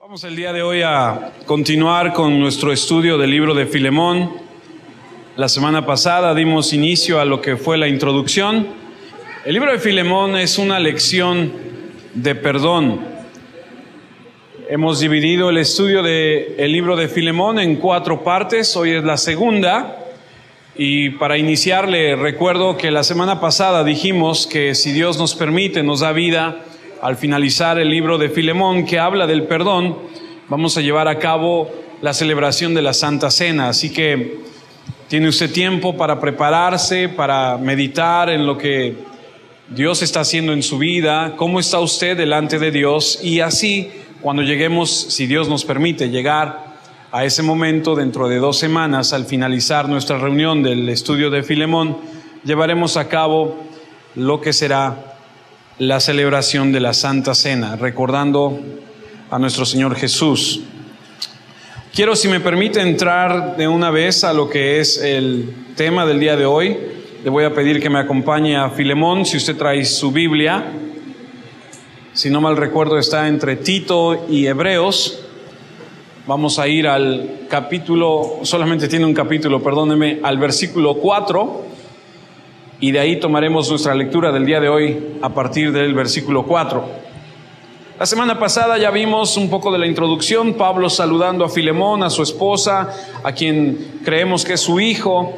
Vamos el día de hoy a continuar con nuestro estudio del libro de Filemón. La semana pasada dimos inicio a lo que fue la introducción. El libro de Filemón es una lección de perdón. Hemos dividido el estudio del libro de Filemón en 4 partes. Hoy es la segunda. Y para iniciarle, recuerdo que la semana pasada dijimos que si Dios nos permite, nos da vida, al finalizar el libro de Filemón que habla del perdón, vamos a llevar a cabo la celebración de la Santa Cena. Así que tiene usted tiempo para prepararse, para meditar en lo que Dios está haciendo en su vida, cómo está usted delante de Dios, y así cuando lleguemos, si Dios nos permite llegar a ese momento dentro de 2 semanas, al finalizar nuestra reunión del estudio de Filemón, llevaremos a cabo lo que será la celebración de la Santa Cena, recordando a nuestro Señor Jesús. Quiero, si me permite, entrar de una vez a lo que es el tema del día de hoy. Le voy a pedir que me acompañe a Filemón, si usted trae su Biblia. Si no mal recuerdo, está entre Tito y Hebreos. Vamos a ir al capítulo, solamente tiene un capítulo, perdóneme, al versículo 4. Y de ahí tomaremos nuestra lectura del día de hoy a partir del versículo 4. La semana pasada ya vimos un poco de la introducción, Pablo saludando a Filemón, a su esposa, a quien creemos que es su hijo.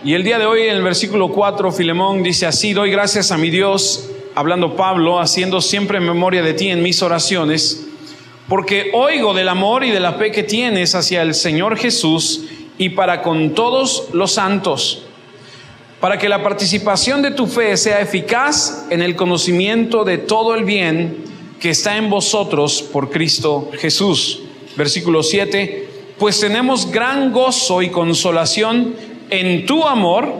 Y el día de hoy en el versículo 4, Filemón dice así: doy gracias a mi Dios, hablando Pablo, haciendo siempre memoria de ti en mis oraciones, porque oigo del amor y de la fe que tienes hacia el Señor Jesús y para con todos los santos, para que la participación de tu fe sea eficaz en el conocimiento de todo el bien que está en vosotros por Cristo Jesús. Versículo 7, pues tenemos gran gozo y consolación en tu amor,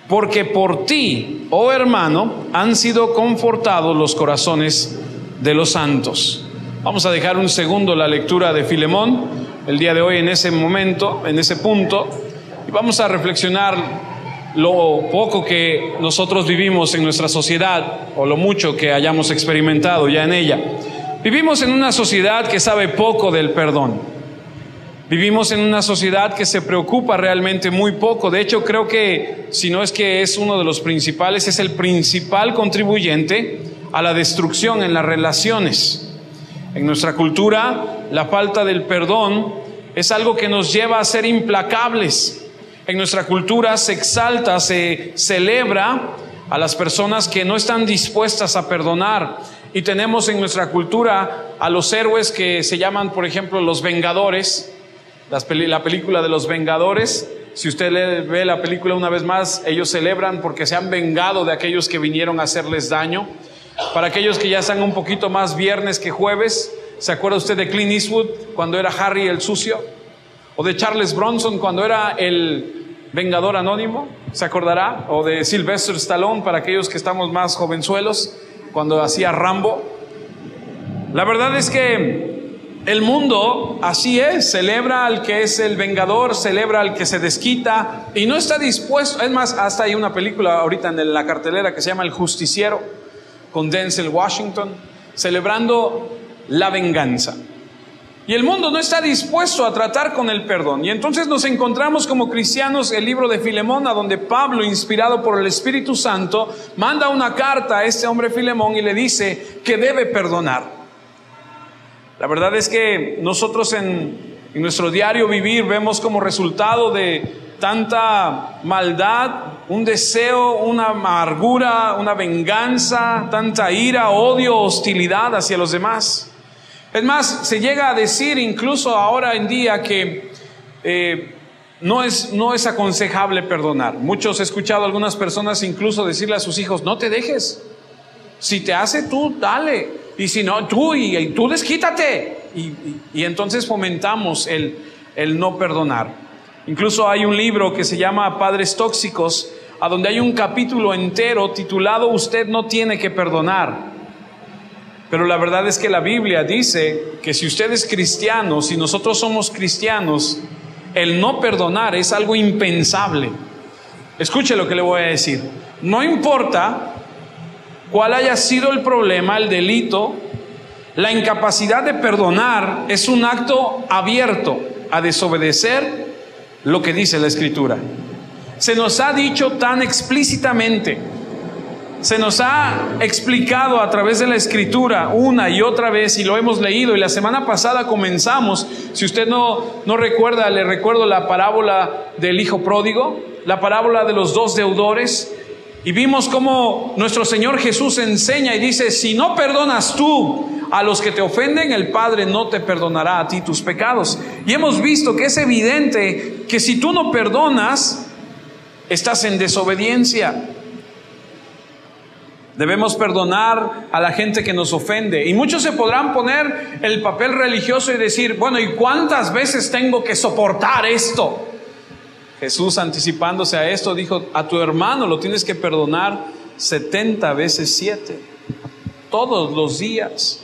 porque por ti, oh hermano, han sido confortados los corazones de los santos. Vamos a dejar un segundo la lectura de Filemón el día de hoy en ese momento, en ese punto, y vamos a reflexionar lo poco que nosotros vivimos en nuestra sociedad, o lo mucho que hayamos experimentado ya en ella. Vivimos en una sociedad que sabe poco del perdón. Vivimos en una sociedad que se preocupa realmente muy poco. De hecho, creo que, si no es que es uno de los principales, es el principal contribuyente a la destrucción en las relaciones. En nuestra cultura, la falta del perdón es algo que nos lleva a ser implacables. En nuestra cultura se exalta, se celebra a las personas que no están dispuestas a perdonar. Y tenemos en nuestra cultura a los héroes que se llaman, por ejemplo, los Vengadores. La película de los Vengadores, si usted ve la película una vez más, ellos celebran porque se han vengado de aquellos que vinieron a hacerles daño. Para aquellos que ya están un poquito más viernes que jueves, ¿se acuerda usted de Clint Eastwood cuando era Harry el Sucio? O de Charles Bronson cuando era el Vengador Anónimo, ¿se acordará? O de Sylvester Stallone, para aquellos que estamos más jovenzuelos, cuando hacía Rambo. La verdad es que el mundo así es, celebra al que es el Vengador, celebra al que se desquita y no está dispuesto. Es más, hasta hay una película ahorita en la cartelera que se llama El Justiciero, con Denzel Washington, celebrando la venganza. Y el mundo no está dispuesto a tratar con el perdón. Y entonces nos encontramos como cristianos el libro de Filemón, a donde Pablo, inspirado por el Espíritu Santo, manda una carta a este hombre Filemón y le dice que debe perdonar. La verdad es que nosotros en nuestro diario vivir vemos como resultado de tanta maldad, un deseo, una amargura, una venganza, tanta ira, odio, hostilidad hacia los demás. Es más, se llega a decir incluso ahora en día que no es aconsejable perdonar. Muchos he escuchado a algunas personas incluso decirle a sus hijos: no te dejes, si te hace tú, dale, y si no, tú desquítate. Y entonces fomentamos el no perdonar. Incluso hay un libro que se llama Padres Tóxicos, a donde hay un capítulo entero titulado Usted no tiene que perdonar. Pero la verdad es que la Biblia dice que si usted es cristiano, si nosotros somos cristianos, el no perdonar es algo impensable. Escuche lo que le voy a decir. No importa cuál haya sido el problema, el delito, La incapacidad de perdonar es un acto abierto a desobedecer lo que dice la Escritura. Se nos ha dicho tan explícitamente, se nos ha explicado a través de la Escritura una y otra vez, y lo hemos leído, y la semana pasada comenzamos. Si usted no recuerda, le recuerdo la parábola del hijo pródigo, la parábola de los dos deudores, y vimos cómo nuestro Señor Jesús enseña y dice: si no perdonas tú a los que te ofenden, el Padre no te perdonará a ti tus pecados. Y hemos visto que es evidente que si tú no perdonas, estás en desobediencia. Debemos perdonar a la gente que nos ofende. Y muchos se podrán poner el papel religioso y decir: bueno, ¿y cuántas veces tengo que soportar esto? Jesús, anticipándose a esto, dijo: a tu hermano lo tienes que perdonar 70 veces 7, todos los días.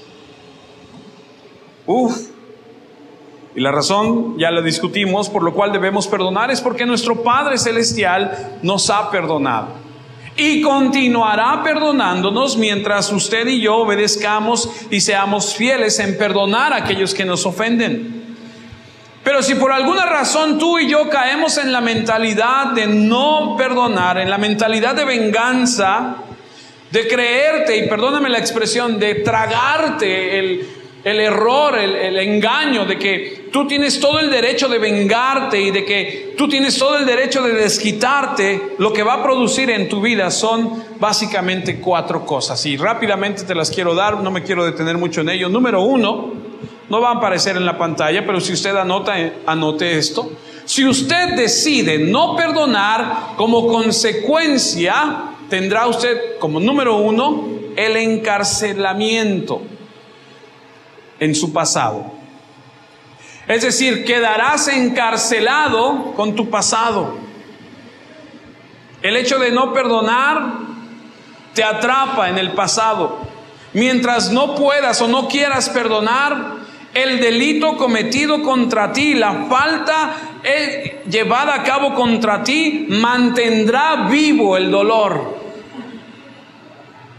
Y la razón, ya la discutimos, por lo cual debemos perdonar, es porque nuestro Padre Celestial nos ha perdonado y continuará perdonándonos mientras usted y yo obedezcamos y seamos fieles en perdonar a aquellos que nos ofenden. Pero si por alguna razón tú y yo caemos en la mentalidad de no perdonar, en la mentalidad de venganza, de creerte, y perdóname la expresión, de tragarte el error, el engaño de que tú tienes todo el derecho de vengarte y de que tú tienes todo el derecho de desquitarte, lo que va a producir en tu vida son básicamente 4 cosas. Y rápidamente te las quiero dar, no me quiero detener mucho en ello. Número 1, no va a aparecer en la pantalla, pero si usted anote esto. Si usted decide no perdonar, como consecuencia tendrá usted como número 1 el encarcelamiento en su pasado. Es decir, quedarás encarcelado con tu pasado. El hecho de no perdonar te atrapa en el pasado. Mientras no puedas o no quieras perdonar, el delito cometido contra ti, la falta llevada a cabo contra ti, mantendrá vivo el dolor.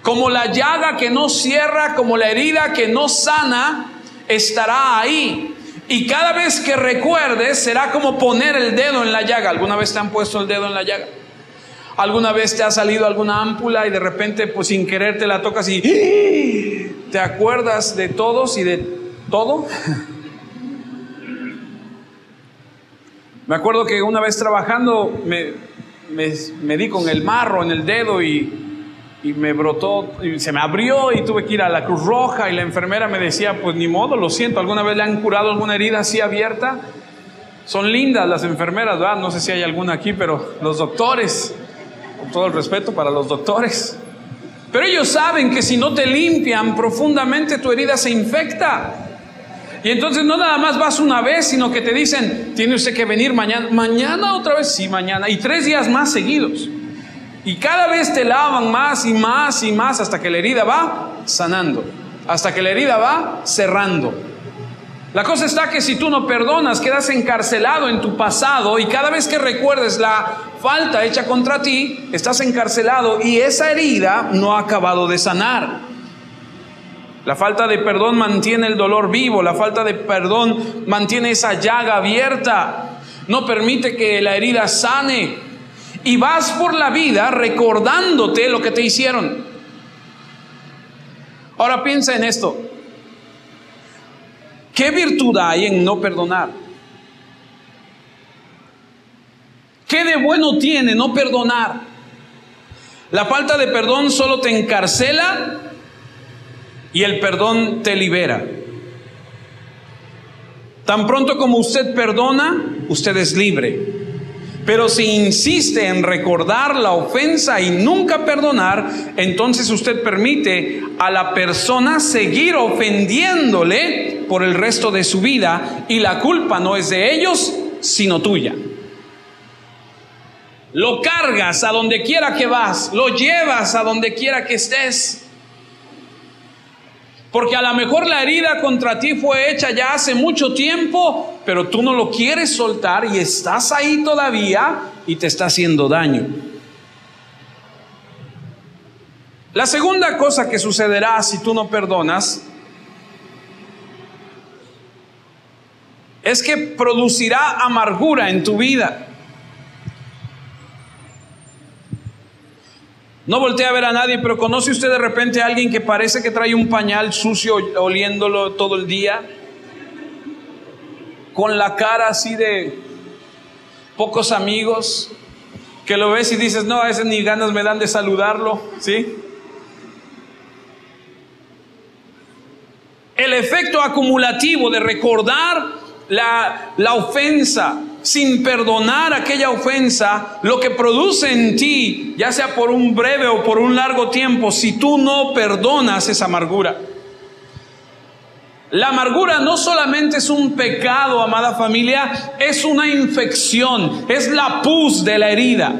Como la llaga que no cierra, como la herida que no sana, estará ahí. Y cada vez que recuerdes, será como poner el dedo en la llaga. ¿Alguna vez te han puesto el dedo en la llaga? ¿Alguna vez te ha salido alguna ámpula y de repente, pues sin querer, te la tocas y te acuerdas de todos y de todo? Me acuerdo que una vez trabajando me di con el marro en el dedo y me brotó, y se me abrió y tuve que ir a la Cruz Roja, y la enfermera me decía: pues ni modo, lo siento. ¿Alguna vez le han curado alguna herida así abierta? Son lindas las enfermeras, ¿verdad? No sé si hay alguna aquí, pero los doctores, con todo el respeto para los doctores, pero ellos saben que si no te limpian profundamente, tu herida se infecta. Y entonces no nada más vas una vez, sino que te dicen: tiene usted que venir mañana. ¿Mañana otra vez? Sí, mañana. Y 3 días más seguidos. Y cada vez te lavan más y más y más, hasta que la herida va sanando, hasta que la herida va cerrando. La cosa está que si tú no perdonas, quedas encarcelado en tu pasado, y cada vez que recuerdes la falta hecha contra ti, estás encarcelado y esa herida no ha acabado de sanar. La falta de perdón mantiene el dolor vivo, la falta de perdón mantiene esa llaga abierta, no permite que la herida sane. Y vas por la vida recordándote lo que te hicieron. Ahora piensa en esto. ¿Qué virtud hay en no perdonar? ¿Qué de bueno tiene no perdonar? La falta de perdón solo te encarcela y el perdón te libera. Tan pronto como usted perdona, usted es libre. Pero si insiste en recordar la ofensa y nunca perdonar, entonces usted permite a la persona seguir ofendiéndole por el resto de su vida, y la culpa no es de ellos, sino tuya. Lo cargas a donde quiera que vas, lo llevas a donde quiera que estés. Porque a lo mejor la herida contra ti fue hecha ya hace mucho tiempo, pero tú no lo quieres soltar y estás ahí todavía y te está haciendo daño. La segunda cosa que sucederá si tú no perdonas es que producirá amargura en tu vida. No voltea a ver a nadie, pero ¿conoce usted de repente a alguien que parece que trae un pañal sucio oliéndolo todo el día? Con la cara así de pocos amigos, que lo ves y dices, no, a ese ni ganas me dan de saludarlo, ¿sí? El efecto acumulativo de recordar la ofensa sin perdonar aquella ofensa, lo que produce en ti, ya sea por un breve o por un largo tiempo, si tú no perdonas, esa amargura. La amargura no solamente es un pecado, amada familia, es una infección, es la pus de la herida.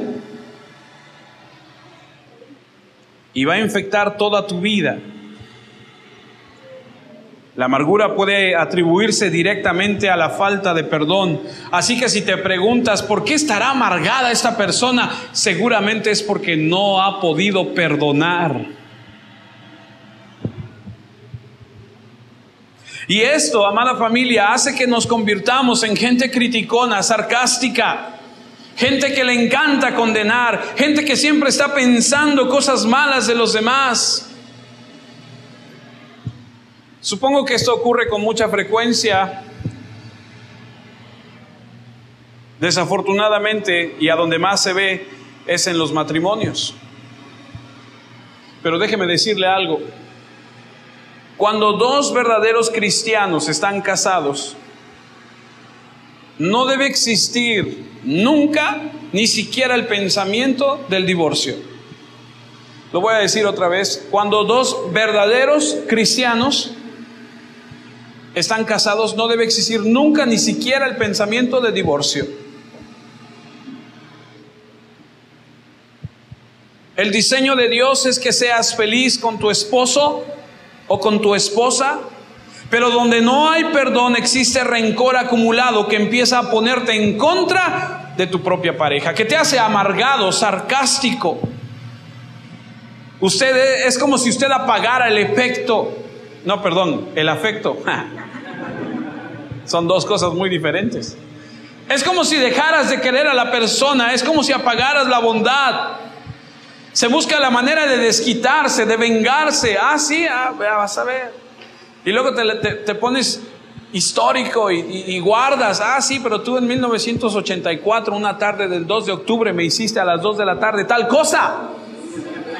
Y va a infectar toda tu vida. La amargura puede atribuirse directamente a la falta de perdón. Así que si te preguntas, ¿por qué estará amargada esta persona? Seguramente es porque no ha podido perdonar. Y esto, amada familia, hace que nos convirtamos en gente criticona, sarcástica, gente que le encanta condenar, gente que siempre está pensando cosas malas de los demás. Supongo que esto ocurre con mucha frecuencia, desafortunadamente, y a donde más se ve es en los matrimonios. Pero déjeme decirle algo. Cuando dos verdaderos cristianos están casados, no debe existir nunca, ni siquiera el pensamiento del divorcio. Lo voy a decir otra vez. Cuando dos verdaderos cristianos están casados, no debe existir nunca ni siquiera el pensamiento de divorcio. El diseño de Dios es que seas feliz con tu esposo o con tu esposa, pero donde no hay perdón existe rencor acumulado que empieza a ponerte en contra de tu propia pareja, que te hace amargado, sarcástico. Es como si usted apagara el afecto. Son dos cosas muy diferentes. Es como si dejaras de querer a la persona, es como si apagaras la bondad. Se busca la manera de desquitarse, de vengarse. Vas a ver. Y luego te pones histórico y guardas. Pero tú en 1984, una tarde del 2 de octubre, me hiciste a las 2 de la tarde tal cosa.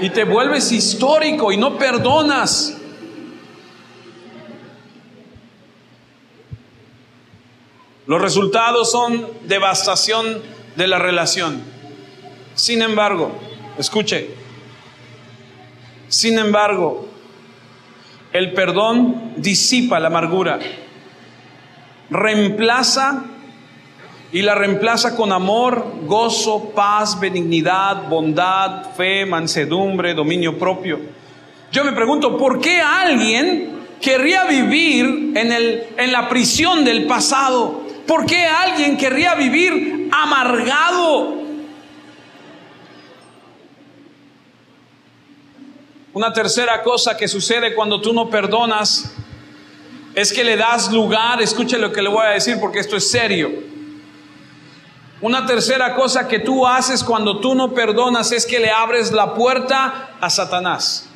Y te vuelves histórico y no perdonas. Los resultados son devastación de la relación. Sin embargo, escuche, el perdón disipa la amargura, reemplaza con amor, gozo, paz, benignidad, bondad, fe, mansedumbre, dominio propio. Yo me pregunto, ¿por qué alguien querría vivir en la prisión del pasado? ¿Por qué alguien querría vivir amargado? Una tercera cosa que sucede cuando tú no perdonas es que le das lugar. Escuche lo que le voy a decir porque esto es serio. Una tercera cosa que tú haces cuando tú no perdonas es que le abres la puerta a Satanás.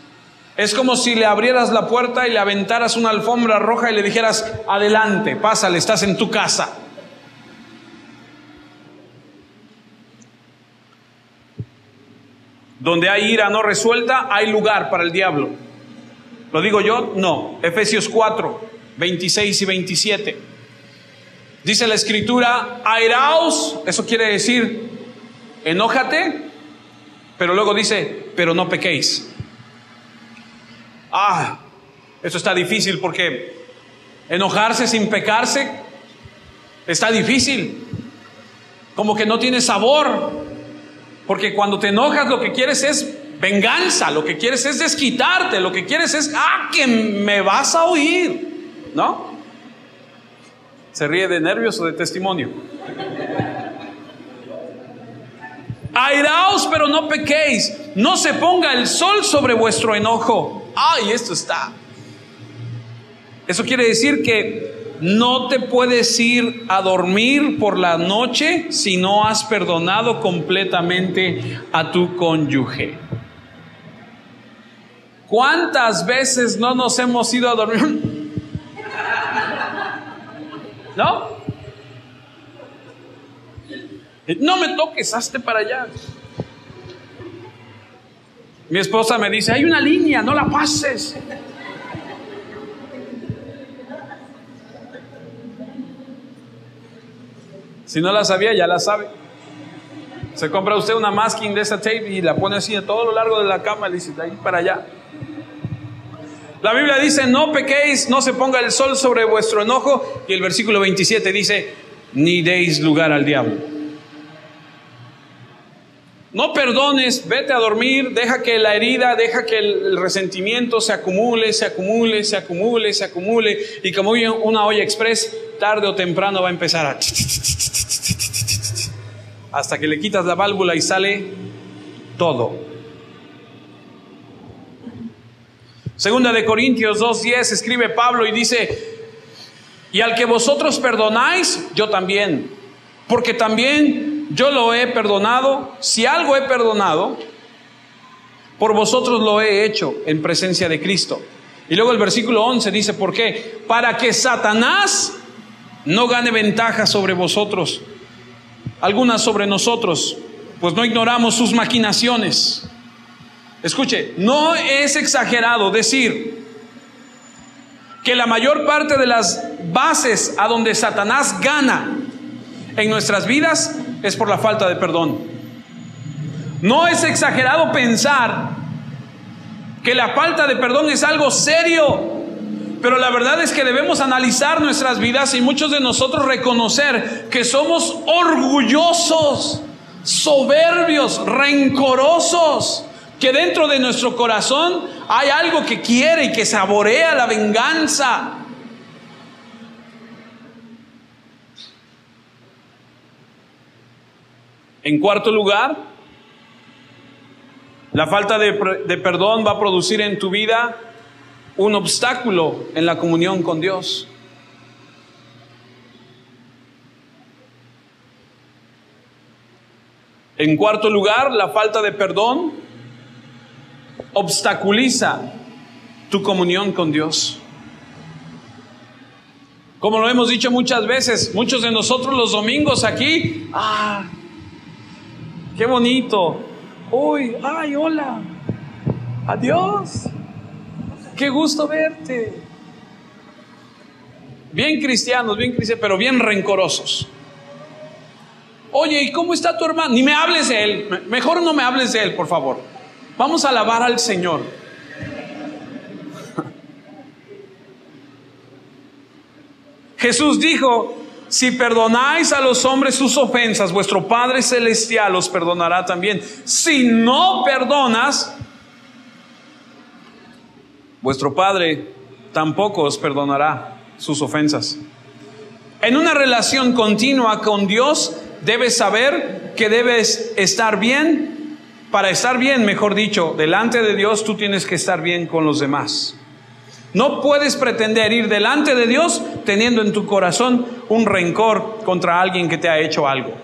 Es como si le abrieras la puerta y le aventaras una alfombra roja y le dijeras, adelante, pásale, estás en tu casa. Donde hay ira no resuelta, hay lugar para el diablo. ¿Lo digo yo? No. Efesios 4, 26 y 27. Dice la Escritura, airaos, eso quiere decir, enójate, pero luego dice, pero no pequéis. Esto está difícil porque enojarse sin pecarse está difícil. Como que no tiene sabor. Porque cuando te enojas lo que quieres es venganza, lo que quieres es desquitarte, lo que quieres es, que me vas a oír, ¿no? ¿Se ríe de nervios o de testimonio? Airaos, pero no pequéis. No se ponga el sol sobre vuestro enojo. Eso quiere decir que no te puedes ir a dormir por la noche si no has perdonado completamente a tu cónyuge. ¿Cuántas veces no nos hemos ido a dormir? ¿No? No me toques, hazte para allá. Mi esposa me dice, hay una línea, no la pases. Si no la sabía, ya la sabe. Se compra usted una masking de esa tape y la pone así a todo lo largo de la cama y le dice, de ahí para allá. La Biblia dice, no pequéis, no se ponga el sol sobre vuestro enojo. Y el versículo 27 dice, ni deis lugar al diablo. No perdones, vete a dormir, deja que la herida, deja que el resentimiento se acumule, se acumule, se acumule, se acumule. Y como una olla express, tarde o temprano va a empezar a... hasta que le quitas la válvula y sale todo. Segunda de Corintios 2:10 escribe Pablo y dice, y al que vosotros perdonáis, yo también, porque también yo lo he perdonado. Si algo he perdonado, por vosotros lo he hecho en presencia de Cristo. Y luego el versículo 11 dice, ¿por qué? Para que Satanás no gane ventaja sobre vosotros, algunas sobre nosotros, pues no ignoramos sus maquinaciones. Escuche, no es exagerado decir que la mayor parte de las bases a donde Satanás gana en nuestras vidas es por la falta de perdón. No es exagerado pensar que la falta de perdón es algo serio, pero la verdad es que debemos analizar nuestras vidas y muchos de nosotros reconocer que somos orgullosos, soberbios, rencorosos, que dentro de nuestro corazón hay algo que quiere y que saborea la venganza. En cuarto lugar, la falta de perdón va a producir en tu vida un obstáculo en la comunión con Dios. En cuarto lugar, la falta de perdón obstaculiza tu comunión con Dios. Como lo hemos dicho muchas veces, muchos de nosotros los domingos aquí, qué bonito, uy, ay, hola, adiós, qué gusto verte. Bien cristianos, pero bien rencorosos. Oye, ¿y cómo está tu hermano? Ni me hables de él, mejor no me hables de él, por favor. Vamos a alabar al Señor. Jesús dijo, si perdonáis a los hombres sus ofensas, vuestro Padre Celestial os perdonará también. Si no perdonas, vuestro Padre tampoco os perdonará sus ofensas. En una relación continua con Dios, debes saber que debes estar bien. Para estar bien, mejor dicho, delante de Dios, tú tienes que estar bien con los demás. No puedes pretender ir delante de Dios teniendo en tu corazón un rencor contra alguien que te ha hecho algo.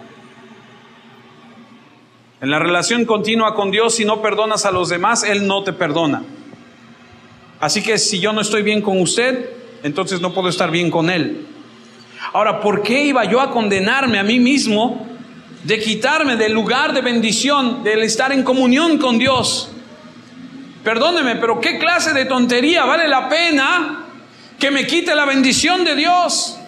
En la relación continua con Dios, si no perdonas a los demás, Él no te perdona. Así que si yo no estoy bien con usted, entonces no puedo estar bien con Él. Ahora, ¿por qué iba yo a condenarme a mí mismo de quitarme del lugar de bendición, del estar en comunión con Dios? Perdóneme, pero ¿qué clase de tontería vale la pena que me quite la bendición de Dios?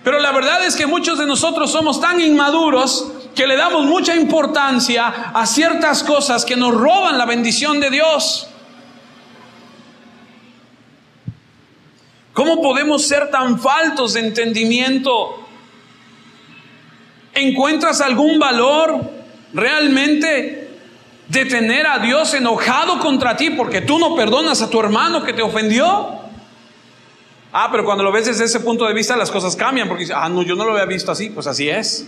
Pero la verdad es que muchos de nosotros somos tan inmaduros que le damos mucha importancia a ciertas cosas que nos roban la bendición de Dios. ¿Cómo podemos ser tan faltos de entendimiento? ¿Encuentras algún valor realmente de tener a Dios enojado contra ti porque tú no perdonas a tu hermano que te ofendió? Pero cuando lo ves desde ese punto de vista las cosas cambian, porque dices, no, yo no lo había visto así. Pues así es.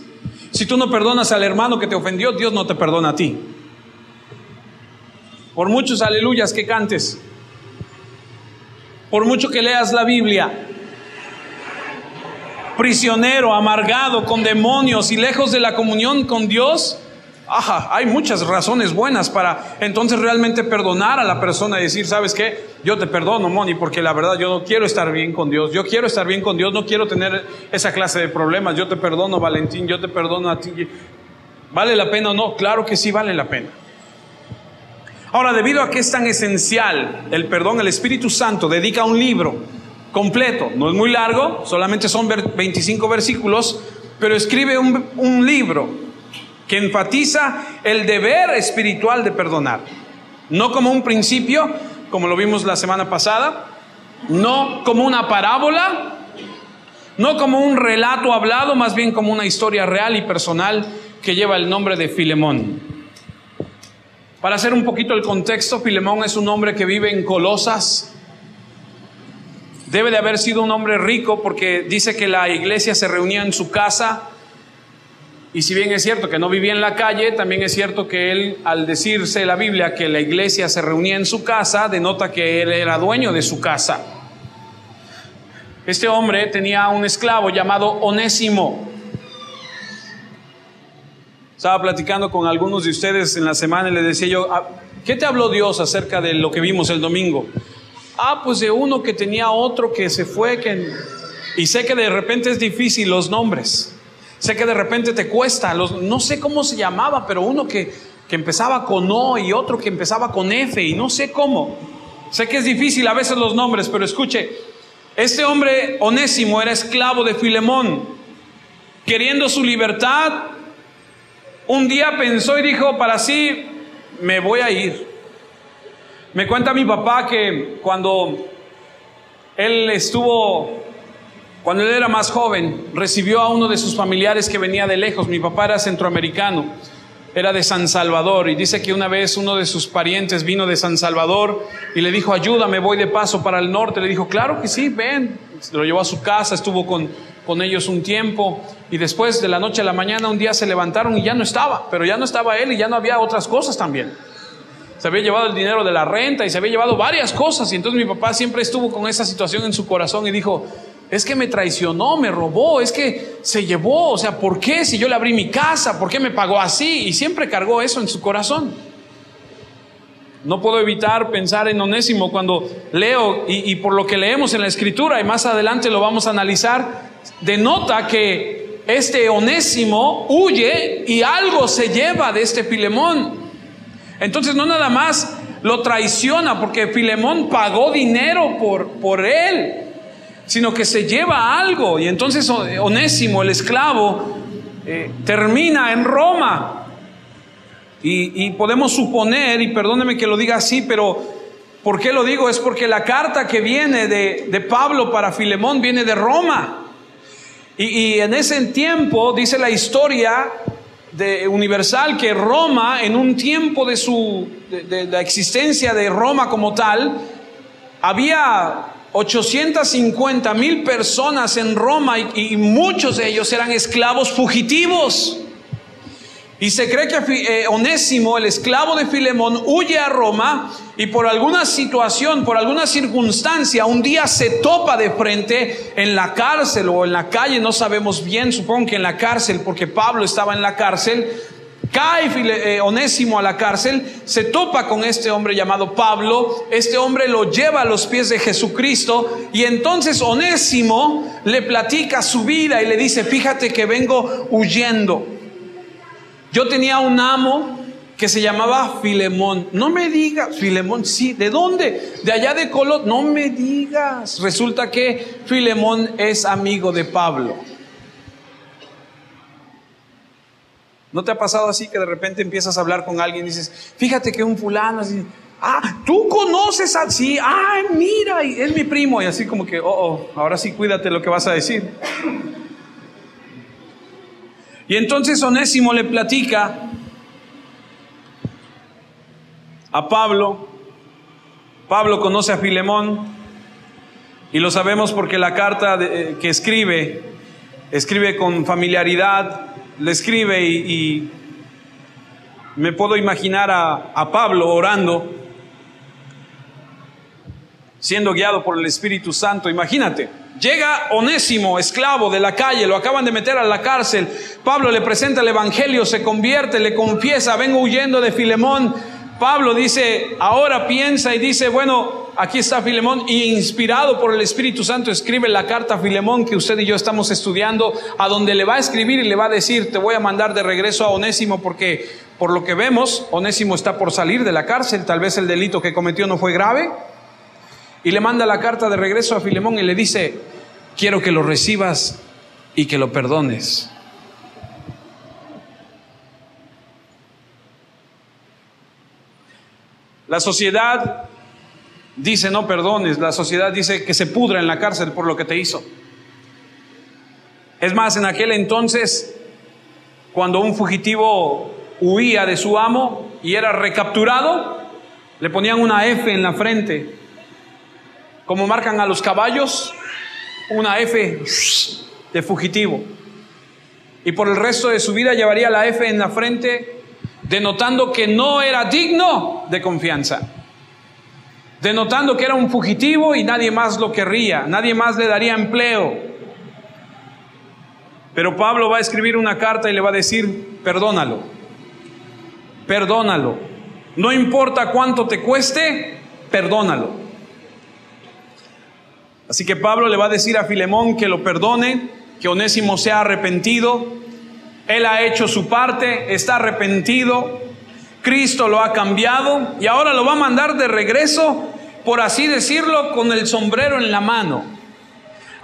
Si tú no perdonas al hermano que te ofendió, Dios no te perdona a ti. Por muchos aleluyas que cantes, por mucho que leas la Biblia, prisionero, amargado, con demonios y lejos de la comunión con Dios, hay muchas razones buenas para entonces realmente perdonar a la persona y decir, ¿sabes qué? Yo te perdono, Moni, porque la verdad yo no quiero estar bien con Dios. Yo quiero estar bien con Dios, no quiero tener esa clase de problemas. Yo te perdono, Valentín, yo te perdono a ti. ¿Vale la pena o no? Claro que sí vale la pena. Ahora, debido a que es tan esencial el perdón, el Espíritu Santo dedica un libro completo, no es muy largo, solamente son 25 versículos, pero escribe un libro que enfatiza el deber espiritual de perdonar. No como un principio, como lo vimos la semana pasada, no como una parábola, no como un relato hablado, más bien como una historia real y personal que lleva el nombre de Filemón. Para hacer un poquito el contexto, Filemón es un hombre que vive en Colosas. Debe de haber sido un hombre rico porque dice que la iglesia se reunía en su casa. Y si bien es cierto que no vivía en la calle, también es cierto que él, al decirse la Biblia que la iglesia se reunía en su casa, denota que él era dueño de su casa. Este hombre tenía un esclavo llamado Onésimo. Estaba platicando con algunos de ustedes en la semana y les decía yo, ¿qué te habló Dios acerca de lo que vimos el domingo? Pues de uno que tenía otro que se fue, y sé que de repente es difícil los nombres. Sé que de repente te cuesta, no sé cómo se llamaba, pero uno que empezaba con O y otro que empezaba con F y no sé cómo. Sé que es difícil a veces los nombres, pero escuche, este hombre Onésimo era esclavo de Filemón. Queriendo su libertad, un día pensó y dijo para sí, me voy a ir. Me cuenta mi papá que cuando él era más joven, recibió a uno de sus familiares que venía de lejos. Mi papá era centroamericano, era de San Salvador, y dice que una vez uno de sus parientes vino de San Salvador y le dijo, ayúdame, voy de paso para el norte. Le dijo, claro que sí, ven. Se lo llevó a su casa, estuvo con ellos un tiempo, y después de la noche a la mañana un día se levantaron y ya no estaba, pero ya no estaba él y ya no había otras cosas también. Se había llevado el dinero de la renta y se había llevado varias cosas, y entonces mi papá siempre estuvo con esa situación en su corazón y dijo, es que me traicionó, me robó, es que se llevó, o sea, ¿por qué? Si yo le abrí mi casa, ¿por qué me pagó así? Y siempre cargó eso en su corazón. No puedo evitar pensar en Onésimo cuando leo, y por lo que leemos en la Escritura, y más adelante lo vamos a analizar, denota que este Onésimo huye y algo se lleva de este Filemón. Entonces no nada más lo traiciona porque Filemón pagó dinero por él, sino que se lleva algo. Y entonces Onésimo, el esclavo, termina en Roma. Y podemos suponer, y perdóneme que lo diga así, pero ¿por qué lo digo? Es porque la carta que viene de Pablo para Filemón viene de Roma. Y en ese tiempo, dice la historia universal, que Roma, en un tiempo de la existencia de Roma como tal, había 850,000 personas en Roma, y muchos de ellos eran esclavos fugitivos. Y se cree que Onésimo, el esclavo de Filemón, huye a Roma y por alguna situación, por alguna circunstancia, un día se topa de frente en la cárcel o en la calle, no sabemos bien, supongo que en la cárcel porque Pablo estaba en la cárcel. Cae Onésimo a la cárcel, se topa con este hombre llamado Pablo. Este hombre lo lleva a los pies de Jesucristo, y entonces Onésimo le platica su vida y le dice, fíjate que vengo huyendo. Yo tenía un amo que se llamaba Filemón. No me digas, Filemón, sí, ¿de dónde? De allá de Colón. No me digas. Resulta que Filemón es amigo de Pablo. ¿No te ha pasado así que de repente empiezas a hablar con alguien y dices, fíjate que un fulano, así, tú conoces a, sí, mira, es mi primo, y así como que, ahora sí cuídate lo que vas a decir. Y entonces Onésimo le platica a Pablo. Pablo conoce a Filemón, y lo sabemos porque la carta que escribe con familiaridad, le escribe y me puedo imaginar a Pablo orando, siendo guiado por el Espíritu Santo. Imagínate, Llega Onésimo, esclavo de la calle, lo acaban de meter a la cárcel. Pablo le presenta el evangelio, se convierte, le confiesa, vengo huyendo de Filemón. Pablo dice, ahora piensa y dice, bueno, aquí está Filemón, y inspirado por el Espíritu Santo escribe la carta a Filemón que usted y yo estamos estudiando, a donde le va a escribir y le va a decir, te voy a mandar de regreso a Onésimo, porque por lo que vemos, Onésimo está por salir de la cárcel, tal vez el delito que cometió no fue grave, y le manda la carta de regreso a Filemón y le dice, quiero que lo recibas y que lo perdones. La sociedad dice no perdones, la sociedad dice que se pudra en la cárcel por lo que te hizo. Es más, en aquel entonces, cuando un fugitivo huía de su amo y era recapturado, le ponían una F en la frente, como marcan a los caballos, una F de fugitivo. Y por el resto de su vida llevaría la F en la frente, denotando que no era digno de confianza, denotando que era un fugitivo y nadie más lo querría, nadie más le daría empleo. Pero Pablo va a escribir una carta y le va a decir, perdónalo, perdónalo, no importa cuánto te cueste, perdónalo. Así que Pablo le va a decir a Filemón que lo perdone, que Onésimo se ha arrepentido. Él ha hecho su parte, está arrepentido, Cristo lo ha cambiado y ahora lo va a mandar de regreso, por así decirlo, con el sombrero en la mano.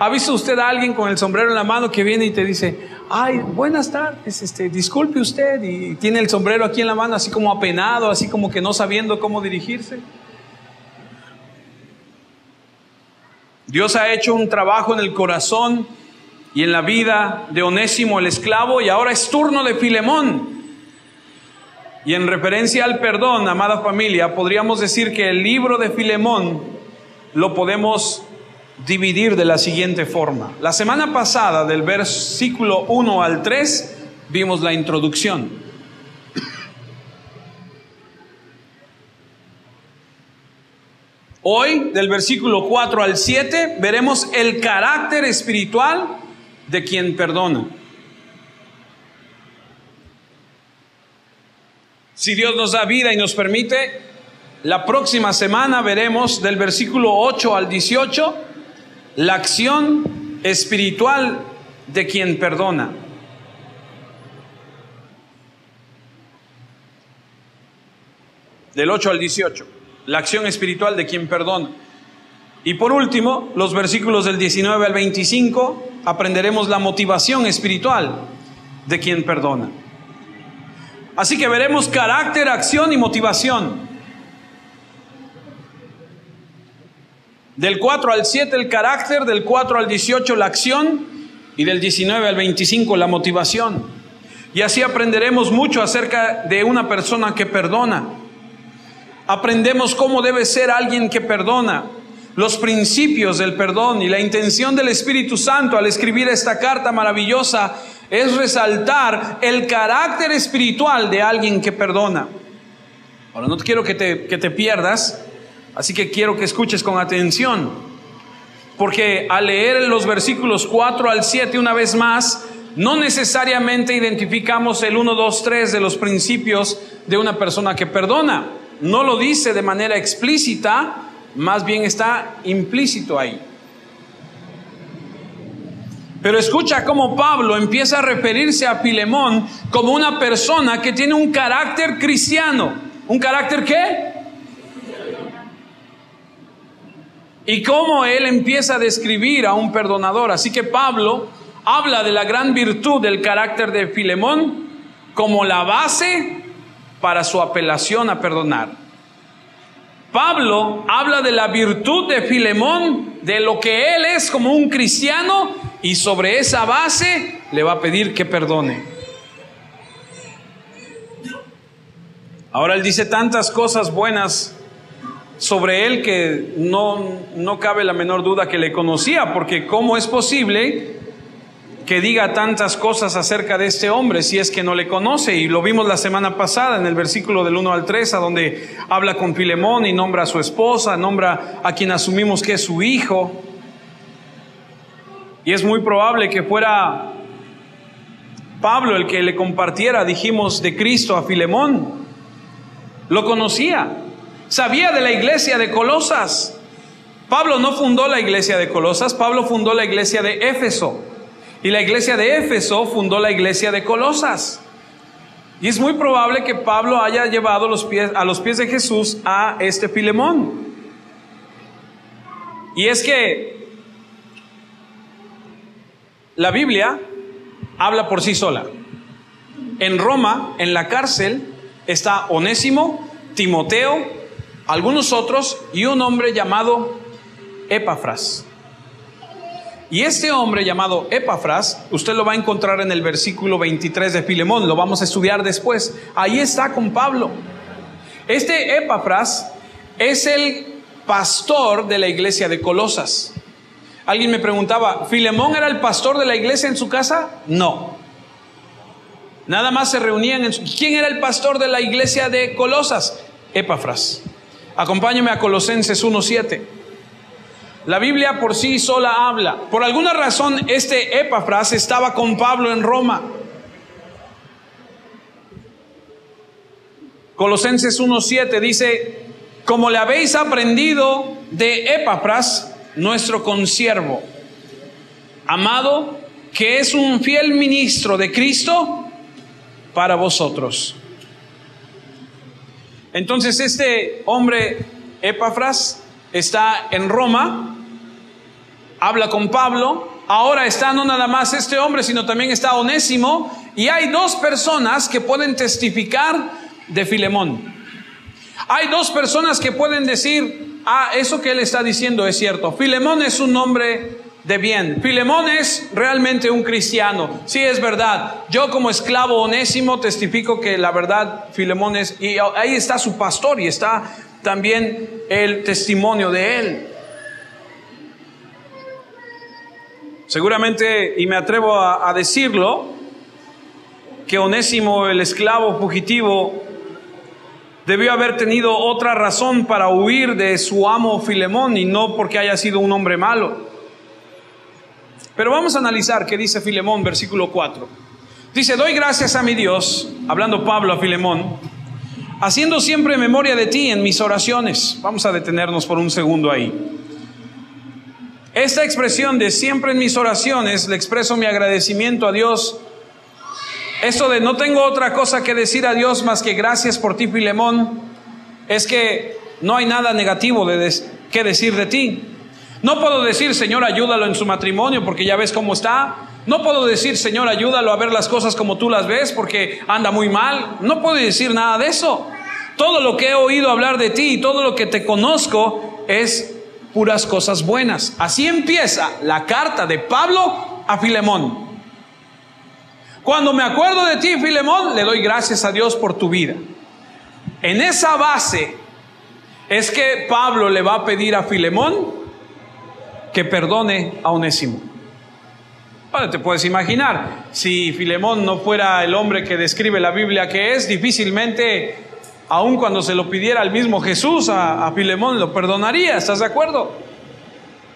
¿Ha visto usted a alguien con el sombrero en la mano que viene y te dice, ay, buenas tardes, disculpe usted, y tiene el sombrero aquí en la mano así como apenado, así como que no sabiendo cómo dirigirse? Dios ha hecho un trabajo en el corazón y en la vida de Onésimo el esclavo, y ahora es turno de Filemón. Y en referencia al perdón, amada familia, podríamos decir que el libro de Filemón lo podemos dividir de la siguiente forma. La semana pasada, del versículo 1 al 3, vimos la introducción. Hoy, del versículo 4 al 7, veremos el carácter espiritual de quien perdona. Si Dios nos da vida y nos permite, la próxima semana veremos del versículo 8 al 18 la acción espiritual de quien perdona. Del 8 al 18, la acción espiritual de quien perdona. Y por último, los versículos del 19 al 25, aprenderemos la motivación espiritual de quien perdona. Así que veremos carácter, acción y motivación. Del 4 al 7 el carácter, del 4 al 18 la acción y del 19 al 25 la motivación. Y así aprenderemos mucho acerca de una persona que perdona. Aprendemos cómo debe ser alguien que perdona, los principios del perdón, y la intención del Espíritu Santo al escribir esta carta maravillosa es resaltar el carácter espiritual de alguien que perdona. Ahora, no quiero que te pierdas, así que quiero que escuches con atención, porque al leer los versículos 4 al 7 una vez más, no necesariamente identificamos el 1, 2, 3 de los principios de una persona que perdona. No lo dice de manera explícita, más bien está implícito ahí. Pero escucha cómo Pablo empieza a referirse a Filemón como una persona que tiene un carácter cristiano. ¿Un carácter qué? Y cómo él empieza a describir a un perdonador. Así que Pablo habla de la gran virtud del carácter de Filemón como la base para su apelación a perdonar. Pablo habla de la virtud de Filemón, de lo que él es como un cristiano, y sobre esa base le va a pedir que perdone. Ahora él dice tantas cosas buenas sobre él que no cabe la menor duda que le conocía, porque ¿cómo es posible que diga tantas cosas acerca de este hombre si es que no le conoce? Y lo vimos la semana pasada en el versículo del 1 al 3, a donde habla con Filemón y nombra a su esposa, nombra a quien asumimos que es su hijo. Y es muy probable que fuera Pablo el que le compartiera, dijimos, de Cristo a Filemón. Lo conocía, sabía de la iglesia de Colosas. Pablo no fundó la iglesia de Colosas, Pablo fundó la iglesia de Éfeso. Y la iglesia de Éfeso fundó la iglesia de Colosas. Y es muy probable que Pablo haya llevado a los pies de Jesús a este Filemón. Y es que la Biblia habla por sí sola. En Roma, en la cárcel, está Onésimo, Timoteo, algunos otros y un hombre llamado Epafras. Y este hombre llamado Epafras, usted lo va a encontrar en el versículo 23 de Filemón, lo vamos a estudiar después. Ahí está con Pablo. Este Epafras es el pastor de la iglesia de Colosas. Alguien me preguntaba, ¿Filemón era el pastor de la iglesia en su casa? No. Nada más se reunían ¿Quién era el pastor de la iglesia de Colosas? Epafras. Acompáñame a Colosenses 1:7. La Biblia por sí sola habla. Por alguna razón este Epafras estaba con Pablo en Roma. Colosenses 1:7 dice: como le habéis aprendido de Epafras, nuestro consiervo, amado, que es un fiel ministro de Cristo para vosotros. Entonces este hombre Epafras está en Roma, habla con Pablo. Ahora está no nada más este hombre, sino también está Onésimo, y hay dos personas que pueden testificar de Filemón. Hay dos personas que pueden decir: eso que él está diciendo es cierto. Filemón es un hombre de bien. Filemón es realmente un cristiano. Sí, es verdad. Yo como esclavo Onésimo testifico que la verdad Filemón es, y ahí está su pastor y está también el testimonio de él. Seguramente, y me atrevo a decirlo, que Onésimo, el esclavo fugitivo, debió haber tenido otra razón para huir de su amo Filemón, y no porque haya sido un hombre malo. Pero vamos a analizar qué dice Filemón, versículo 4. Dice: doy gracias a mi Dios, hablando Pablo a Filemón, haciendo siempre memoria de ti en mis oraciones. Vamos a detenernos por un segundo ahí. Esta expresión de siempre en mis oraciones, le expreso mi agradecimiento a Dios. Esto de no tengo otra cosa que decir a Dios más que gracias por ti, Filemón, es que no hay nada negativo que decir de ti. No puedo decir: Señor, ayúdalo en su matrimonio porque ya ves cómo está. No puedo decir: Señor, ayúdalo a ver las cosas como tú las ves porque anda muy mal. No puedo decir nada de eso. Todo lo que he oído hablar de ti y todo lo que te conozco es puras cosas buenas. Así empieza la carta de Pablo a Filemón. Cuando me acuerdo de ti, Filemón, le doy gracias a Dios por tu vida. En esa base es que Pablo le va a pedir a Filemón que perdone a Onésimo. Ahora te puedes imaginar, si Filemón no fuera el hombre que describe la Biblia que es, difícilmente, aun cuando se lo pidiera el mismo Jesús, a Filemón lo perdonaría. ¿Estás de acuerdo?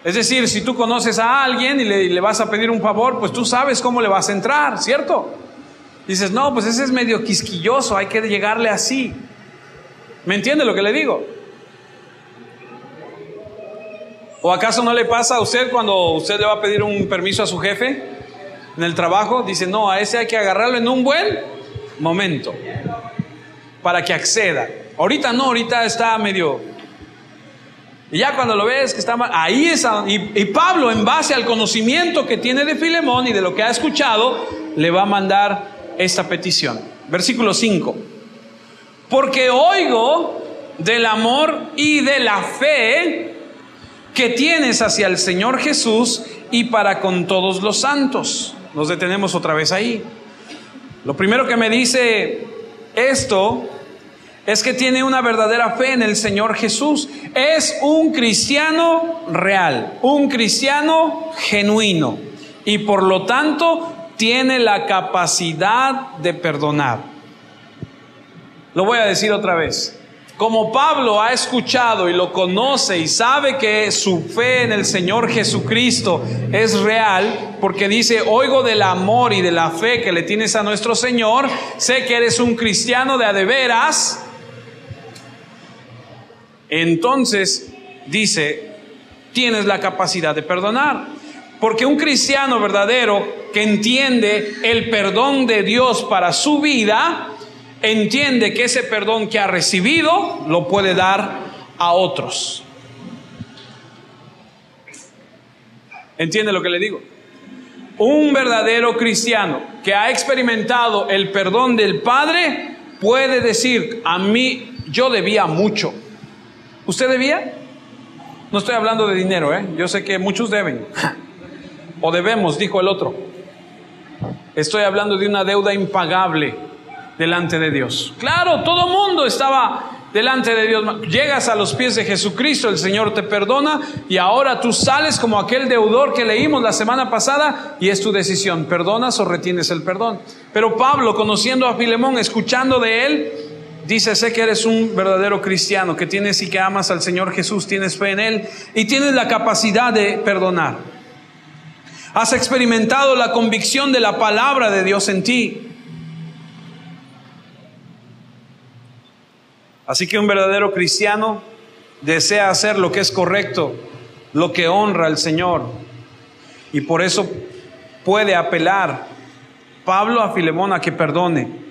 Es decir, si tú conoces a alguien y le vas a pedir un favor, pues tú sabes cómo le vas a entrar, ¿cierto? Dices: no, pues ese es medio quisquilloso, hay que llegarle así. ¿Me entiende lo que le digo? ¿O acaso no le pasa a usted cuando usted le va a pedir un permiso a su jefe en el trabajo? Dice: no, a ese hay que agarrarlo en un buen momento para que acceda. Ahorita no, ahorita está medio... Y ya cuando lo ves que está mal, ahí es. Y Pablo, en base al conocimiento que tiene de Filemón y de lo que ha escuchado, le va a mandar esta petición. Versículo 5. Porque oigo del amor y de la fe que tienes hacia el Señor Jesús y para con todos los santos. Nos detenemos otra vez ahí. Lo primero que me dice esto es que tiene una verdadera fe en el Señor Jesús. Es un cristiano real, un cristiano genuino, y por lo tanto tiene la capacidad de perdonar. Lo voy a decir otra vez. Como Pablo ha escuchado y lo conoce y sabe que su fe en el Señor Jesucristo es real, porque dice, oigo del amor y de la fe que le tienes a nuestro Señor, sé que eres un cristiano de a de veras. Entonces dice, tienes la capacidad de perdonar. Porque un cristiano verdadero que entiende el perdón de Dios para su vida, entiende que ese perdón que ha recibido lo puede dar a otros. ¿Entiende lo que le digo? Un verdadero cristiano que ha experimentado el perdón del Padre puede decir, a mí yo debía mucho. ¿Usted debía? No estoy hablando de dinero, yo sé que muchos deben. O debemos, dijo el otro. Estoy hablando de una deuda impagable delante de Dios. Claro, todo mundo estaba delante de Dios. Llegas a los pies de Jesucristo, el Señor te perdona y ahora tú sales como aquel deudor que leímos la semana pasada y es tu decisión, ¿perdonas o retienes el perdón? Pero Pablo, conociendo a Filemón, escuchando de él, dice, sé que eres un verdadero cristiano, que tienes y que amas al Señor Jesús, tienes fe en Él y tienes la capacidad de perdonar. Has experimentado la convicción de la palabra de Dios en ti. Así que un verdadero cristiano desea hacer lo que es correcto, lo que honra al Señor. Y por eso puede apelar Pablo a Filemón a que perdone.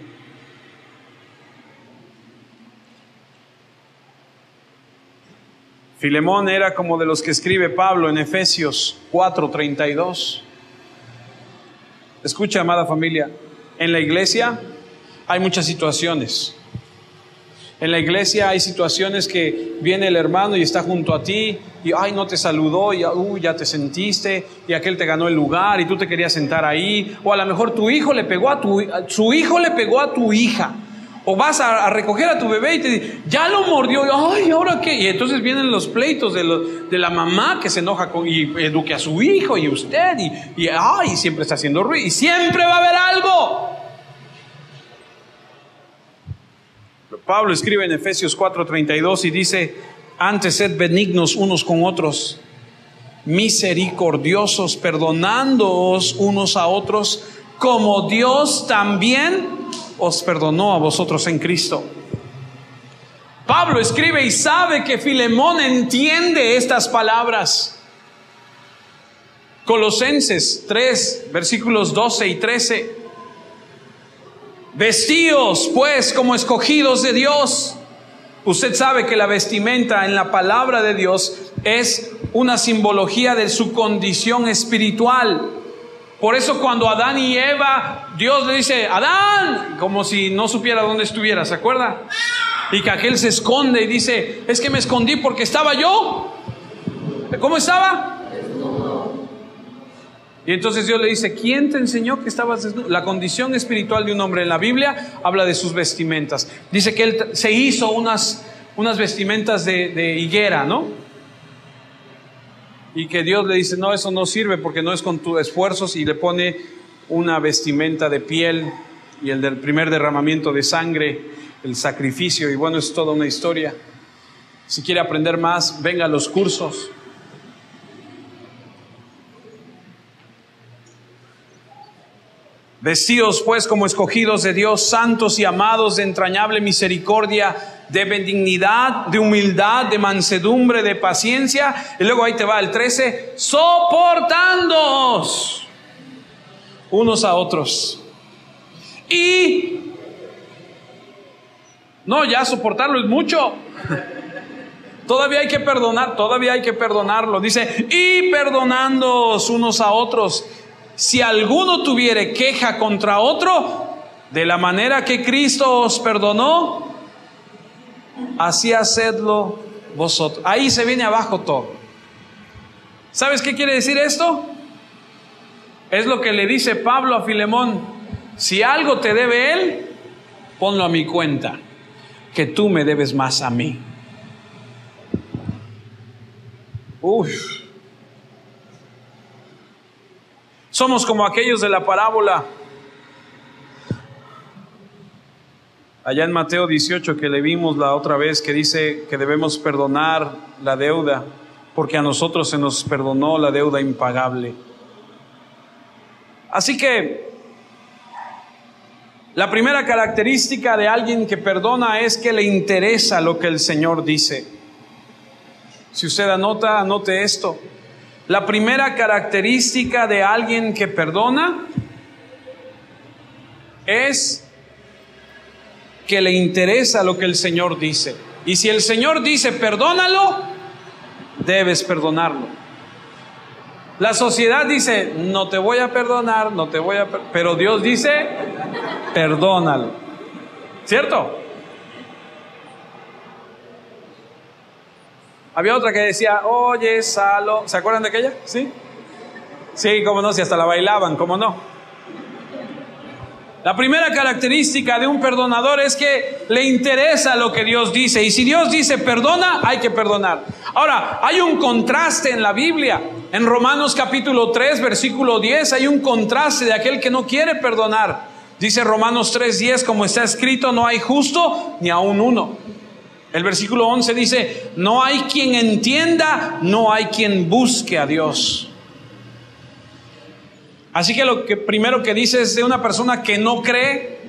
Filemón era como de los que escribe Pablo en Efesios 4:32. Escucha, amada familia, en la iglesia hay muchas situaciones. En la iglesia hay situaciones que viene el hermano y está junto a ti y ay, no te saludó y ya te sentiste y aquel te ganó el lugar y tú te querías sentar ahí, o a lo mejor tu hijo le pegó a su hijo le pegó a tu hija, o vas a recoger a tu bebé y te dice, ya lo mordió, y ay, ¿ahora qué? Y entonces vienen los pleitos de la mamá que se enoja y eduque a su hijo y usted y siempre está haciendo ruido y siempre va a haber algo. Pablo escribe en Efesios 4:32 y dice, antes sed benignos unos con otros, misericordiosos, perdonándoos unos a otros, como Dios también os perdonó a vosotros en Cristo. Pablo escribe y sabe que Filemón entiende estas palabras. Colosenses 3, versículos 12 y 13. Vestíos pues como escogidos de Dios. Usted sabe que la vestimenta en la palabra de Dios es una simbología de su condición espiritual. Por eso cuando Adán y Eva, Dios le dice, Adán, como si no supiera dónde estuviera, ¿se acuerda? Y que aquel se esconde y dice, es que me escondí porque estaba yo. ¿Cómo estaba? Y entonces Dios le dice, ¿quién te enseñó que estabas desnudo? La condición espiritual de un hombre en la Biblia habla de sus vestimentas. Dice que él se hizo unas vestimentas de higuera, ¿no? Y que Dios le dice, no, eso no sirve porque no es con tus esfuerzos, y le pone una vestimenta de piel y el del primer derramamiento de sangre, el sacrificio, y bueno, es toda una historia. Si quiere aprender más, venga a los cursos. Vestíos pues como escogidos de Dios, santos y amados, de entrañable misericordia, de benignidad, de humildad, de mansedumbre, de paciencia. Y luego ahí te va el 13, soportándoos unos a otros. Y no, ya soportarlo es mucho. Todavía hay que perdonarlo. Dice, y perdonándoos unos a otros. Si alguno tuviere queja contra otro, de la manera que Cristo os perdonó, así hacedlo vosotros. Ahí se viene abajo todo. ¿Sabes qué quiere decir esto? Es lo que le dice Pablo a Filemón. Si algo te debe él, ponlo a mi cuenta, que tú me debes más a mí. Somos como aquellos de la parábola. Allá en Mateo 18 que le vimos la otra vez, que dice que debemos perdonar la deuda, porque a nosotros se nos perdonó la deuda impagable. Así que la primera característica de alguien que perdona es que le interesa lo que el Señor dice. Si usted anota, anote esto. La primera característica de alguien que perdona es que le interesa lo que el Señor dice. Y si el Señor dice perdónalo, debes perdonarlo. La sociedad dice no te voy a perdonar, pero Dios dice perdónalo. ¿Cierto? Había otra que decía, oye, Salo, ¿se acuerdan de aquella? Sí. Sí, cómo no, si hasta la bailaban, cómo no. La primera característica de un perdonador es que le interesa lo que Dios dice. Y si Dios dice perdona, hay que perdonar. Ahora, hay un contraste en la Biblia. En Romanos capítulo 3, versículo 10, hay un contraste de aquel que no quiere perdonar. Dice Romanos 3:10, como está escrito, no hay justo ni aun uno. El versículo 11 dice, no hay quien entienda, no hay quien busque a Dios. Así que lo que primero que dice es de una persona que no cree,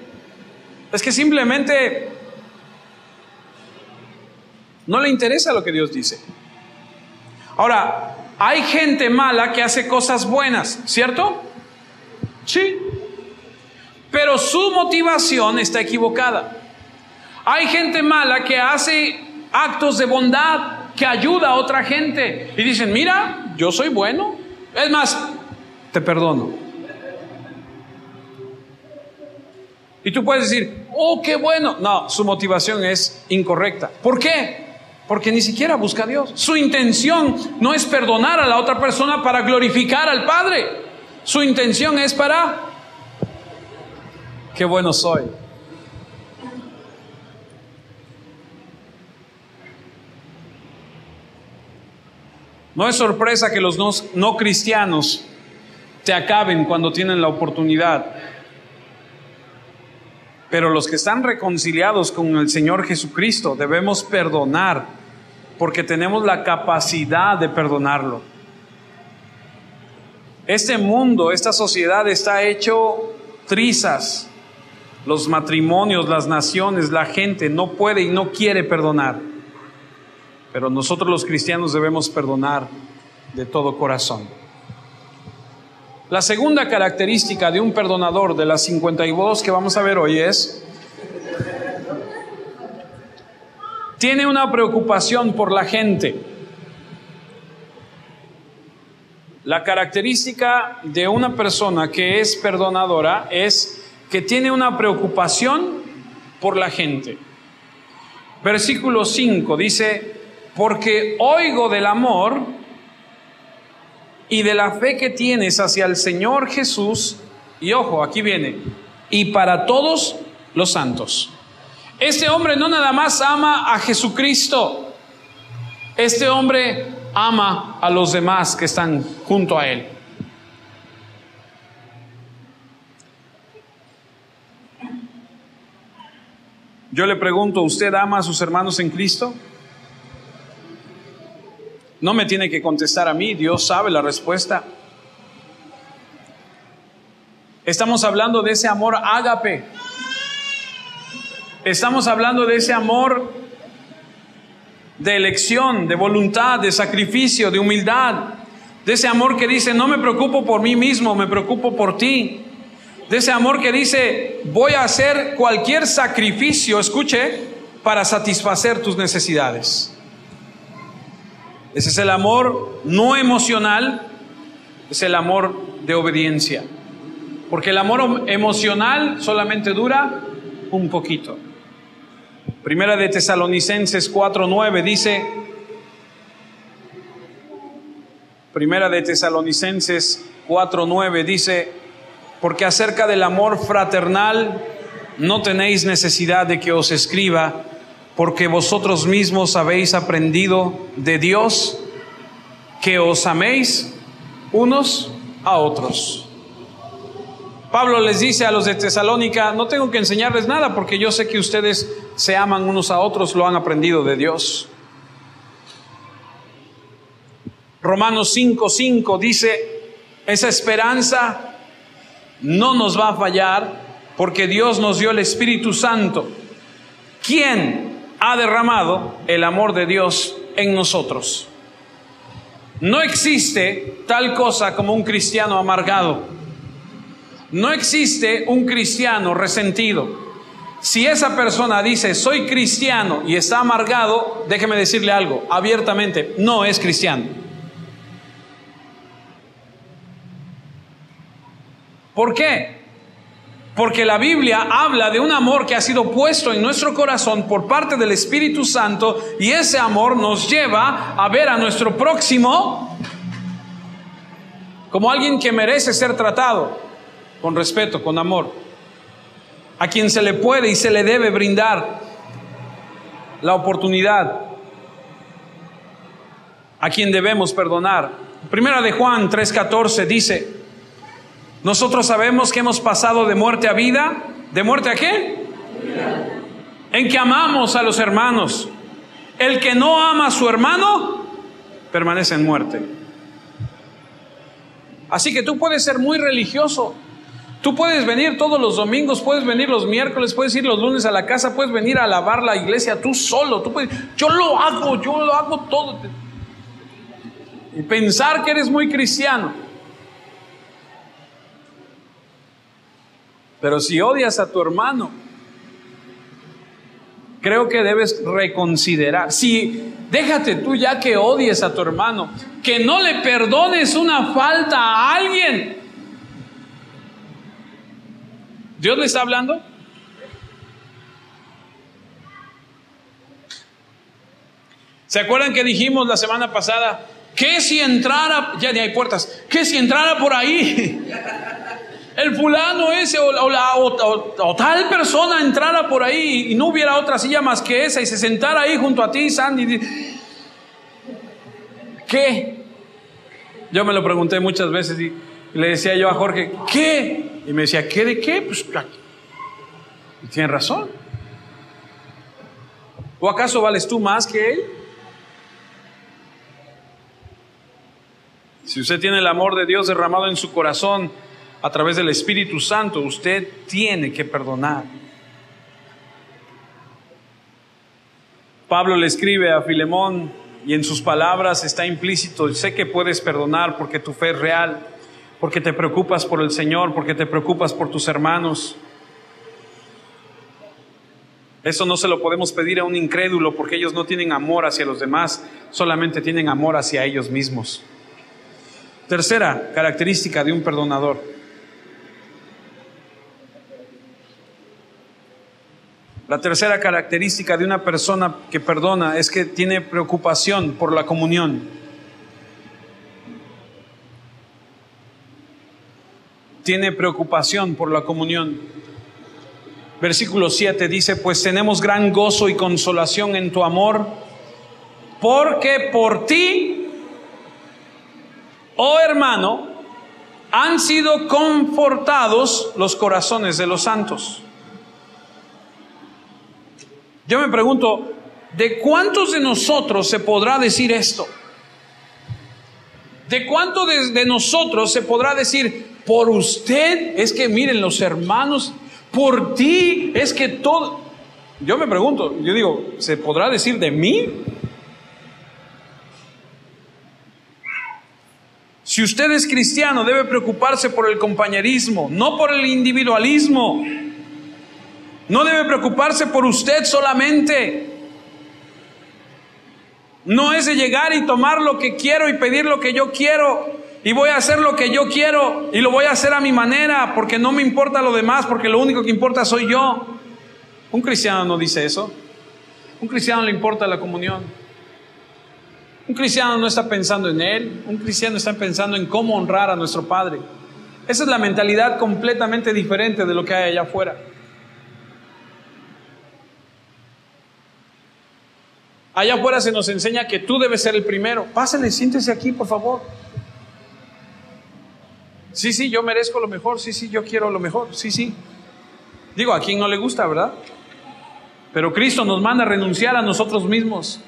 es que simplemente no le interesa lo que Dios dice. Ahora, hay gente mala que hace cosas buenas, ¿cierto? Sí. Pero su motivación está equivocada. Hay gente mala que hace actos de bondad, que ayuda a otra gente. Y dicen, mira, yo soy bueno. Es más, te perdono. Y tú puedes decir, oh, qué bueno. No, su motivación es incorrecta. ¿Por qué? Porque ni siquiera busca a Dios. Su intención no es perdonar a la otra persona para glorificar al Padre. Su intención es para, qué bueno soy. No es sorpresa que los no cristianos te acaben cuando tienen la oportunidad. Pero los que están reconciliados con el Señor Jesucristo debemos perdonar, porque tenemos la capacidad de perdonarlo. Este mundo, esta sociedad está hecho trizas. Los matrimonios, las naciones, la gente no puede y no quiere perdonar. Pero nosotros los cristianos debemos perdonar de todo corazón. La segunda característica de un perdonador, de las 52 que vamos a ver hoy, es: tiene una preocupación por la gente. La característica de una persona que es perdonadora es que tiene una preocupación por la gente. Versículo 5 dice: porque oigo del amor y de la fe que tienes hacia el Señor Jesús, y ojo, aquí viene, y para todos los santos. Este hombre no nada más ama a Jesucristo, este hombre ama a los demás que están junto a él. Yo le pregunto, ¿usted ama a sus hermanos en Cristo? No me tiene que contestar a mí, Dios sabe la respuesta. Estamos hablando de ese amor ágape. Estamos hablando de ese amor de elección, de voluntad, de sacrificio, de humildad. De ese amor que dice, no me preocupo por mí mismo, me preocupo por ti. De ese amor que dice, voy a hacer cualquier sacrificio, escuche, para satisfacer tus necesidades. Ese es el amor no emocional, es el amor de obediencia. Porque el amor emocional solamente dura un poquito. Primera de Tesalonicenses 4:9 dice, Primera de Tesalonicenses 4:9 dice, porque acerca del amor fraternal no tenéis necesidad de que os escriba, porque vosotros mismos habéis aprendido de Dios que os améis unos a otros. Pablo les dice a los de Tesalónica: no tengo que enseñarles nada porque yo sé que ustedes se aman unos a otros, lo han aprendido de Dios. Romanos 5:5 dice: esa esperanza no nos va a fallar porque Dios nos dio el Espíritu Santo, quien ha derramado el amor de Dios en nosotros. No existe tal cosa como un cristiano amargado. No existe un cristiano resentido. Si esa persona dice soy cristiano y está amargado, déjeme decirle algo abiertamente: no es cristiano. ¿Por qué? Porque la Biblia habla de un amor que ha sido puesto en nuestro corazón por parte del Espíritu Santo, y ese amor nos lleva a ver a nuestro próximo como alguien que merece ser tratado con respeto, con amor, a quien se le puede y se le debe brindar la oportunidad, a quien debemos perdonar. Primera de Juan 3:14 dice: nosotros sabemos que hemos pasado de muerte a vida. ¿De muerte a qué? En que amamos a los hermanos. El que no ama a su hermano permanece en muerte. Así que tú puedes ser muy religioso. Tú puedes venir todos los domingos, puedes venir los miércoles, puedes ir los lunes a la casa, puedes venir a alabar la iglesia tú solo. Yo lo hago todo. Y pensar que eres muy cristiano. Pero si odias a tu hermano, creo que debes reconsiderar. Si déjate tú ya que odies a tu hermano, que no le perdones una falta a alguien. ¿Dios le está hablando? ¿Se acuerdan que dijimos la semana pasada? ¿Qué si entrara? Ya ni hay puertas. ¿Qué si entrara por ahí? El fulano ese o tal persona entrara por ahí y no hubiera otra silla más que esa y se sentara ahí junto a ti, Sandy. ¿Qué? Yo me lo pregunté muchas veces y le decía yo a Jorge: ¿qué? Y me decía: ¿qué de qué? Pues tiene razón. ¿O acaso vales tú más que él? Si usted tiene el amor de Dios derramado en su corazón a través del Espíritu Santo, usted tiene que perdonar. Pablo le escribe a Filemón y en sus palabras está implícito: sé que puedes perdonar porque tu fe es real, porque te preocupas por el Señor, porque te preocupas por tus hermanos. Eso no se lo podemos pedir a un incrédulo, porque ellos no tienen amor hacia los demás, solamente tienen amor hacia ellos mismos. Tercera característica de un perdonador. La tercera característica de una persona que perdona es que tiene preocupación por la comunión. Tiene preocupación por la comunión. Versículo 7 dice: pues tenemos gran gozo y consolación en tu amor, porque por ti, oh hermano, han sido confortados los corazones de los santos. Yo me pregunto, ¿de cuántos de nosotros se podrá decir esto? ¿De cuántos de nosotros se podrá decir, por usted es que miren los hermanos, por ti es que todo? Yo me pregunto, yo digo, ¿se podrá decir de mí? Si usted es cristiano, debe preocuparse por el compañerismo, no por el individualismo. No debe preocuparse por usted solamente. No es de llegar y tomar lo que quiero y pedir lo que yo quiero y voy a hacer lo que yo quiero y lo voy a hacer a mi manera porque no me importa lo demás, porque lo único que importa soy yo. Un cristiano no dice eso. Un cristiano le importa la comunión. Un cristiano no está pensando en él. Un cristiano está pensando en cómo honrar a nuestro Padre. Esa es la mentalidad completamente diferente de lo que hay allá afuera. Allá afuera se nos enseña que tú debes ser el primero. Pásale, siéntese aquí, por favor. Sí, sí, yo merezco lo mejor, sí, sí, yo quiero lo mejor, sí, sí. Digo, a quien no le gusta, ¿verdad? Pero Cristo nos manda a renunciar a nosotros mismos.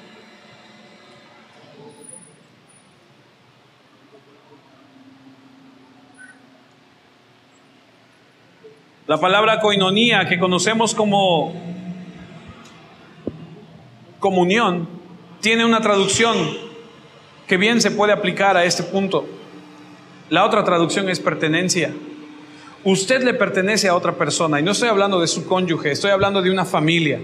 La palabra koinonía, que conocemos como comunión, tiene una traducción que bien se puede aplicar a este punto. La otra traducción es pertenencia. Usted le pertenece a otra persona, y no estoy hablando de su cónyuge, estoy hablando de una familia.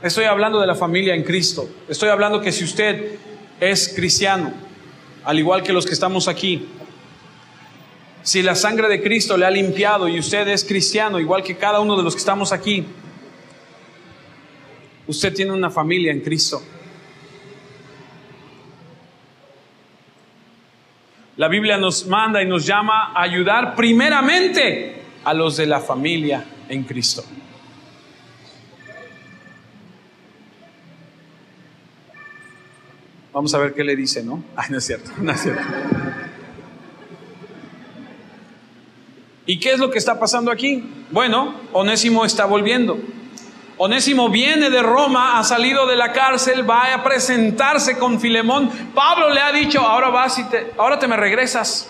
Estoy hablando de la familia en Cristo. Estoy hablando que si usted es cristiano, al igual que los que estamos aquí, si la sangre de Cristo le ha limpiado y usted es cristiano, igual que cada uno de los que estamos aquí, usted tiene una familia en Cristo. La Biblia nos manda y nos llama a ayudar primeramente a los de la familia en Cristo. Vamos a ver qué le dice, ¿no? Ay, no es cierto, no es cierto. ¿Y qué es lo que está pasando aquí? Bueno, Onésimo está volviendo. Onésimo viene de Roma, ha salido de la cárcel, va a presentarse con Filemón. Pablo le ha dicho, ahora vas y ahora te me regresas.